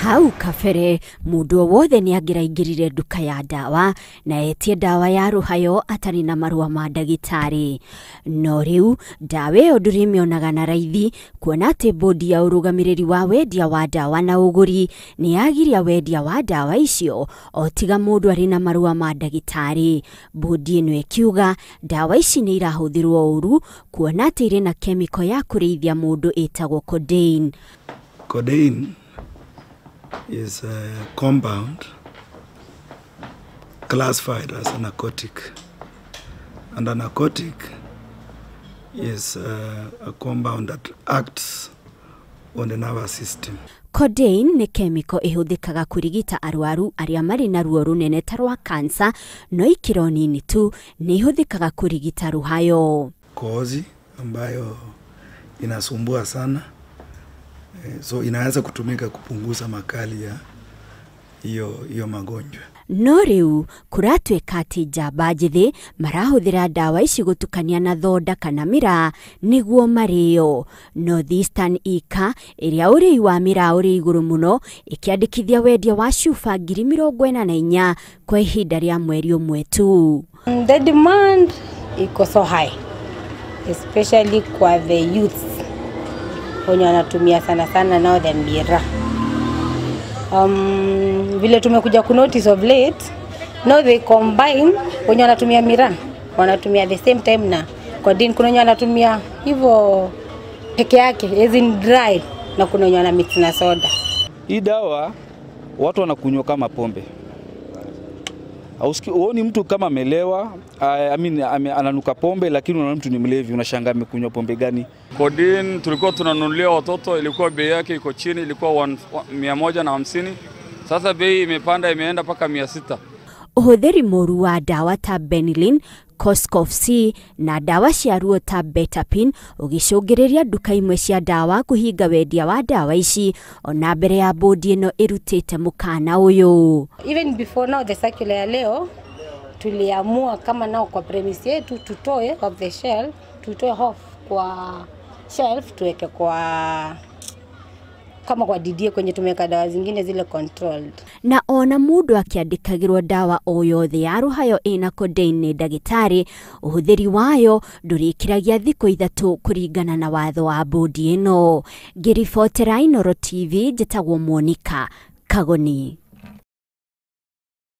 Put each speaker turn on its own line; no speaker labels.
Hau kabere mundu wothe ni angiraingirire nduka ya ndawa na etie ndawa ya ruhaayo atari na marua ma ndagitari. No riu ndawa iyo ndurimionaga na raithi kuona ati bodi ya urugamiriri wa wendia wa ndawa na uguuri ni yagiria wendia wa ndawa icio o tiga mundu ari na marua ma ndagitari. Bodi ino ikiuga ndawa ici ni irahuthirwo uru kuona ati iri na chemical ya kurithia mundu itagwo codaine.
Codaine is a compound classified as a narcotic, and a narcotic is a compound that acts on the nervous system.
Codaine ni chemical ihuthikaga kurigita arwaru aria mari na ruo runene ta rwa cancer, no ikiro nini tu ni ihuthikaga kurigita ruhaayo.
Kozi ambayo inasumbua sana, so inaweza kutumika kupunguza makali ya hiyo magonjwa. No
riu kuratweka ati njamba njithi marahuthira ndawa ici gutukania na thonda kana mira niguo mario. Northeastern Ika iria uri wa mira uri iguru muno ikiandikithia wendia wa cuba 44,000 kwa ihinda ria mweri umwe tu.
The demand iko so high, especially kwa the youth wenye wanatumia sana nao the mira. Vile tumekuja ku notice of late, now they combine wenye wanatumia mira wanatumia the same time na codaine. Kuna wenye wanatumia hivyo peke yake as in dry, na kuna wenye wana mix na soda.
Hii dawa watu wanakunywa kama pombe. Uoni mtu kama amelewa, ananuka pombe, lakini unaona mtu ni mlevi, unashangaa amekunywa pombe gani?
Codaine tulikuwa tunanunulia watoto, ilikuwa bei yake iko chini, ilikuwa 150. Sasa bei imepanda, imeenda paka 600.
Uhuthiri moru wa dawa ta benylin, Coscof-C na dawa cia ruo ta betapin ugicungiriria nduka imwe cia dawa kuhinga wendia wa dawa ici ona mbere ya bodi ino irutite mukana uyu.
Even before now the circular ya leo tuliamua kama nao kwa premise yetu tutoe off the shelf, tutoe off kwa shelf tuweke kwa kama kwa DDA kwenye tumeka dawa zingine zile controlled.
Na ona mundu akiandikagirwo dawa o yothe ya ruhaayo ina codaine ni ndagitari, uhuthiri wayo ndurikiragia thikũ 3 kuringana na watho wa bodi ino. Ngiribotera Inooro TV, njitagwo Monica Kagoni.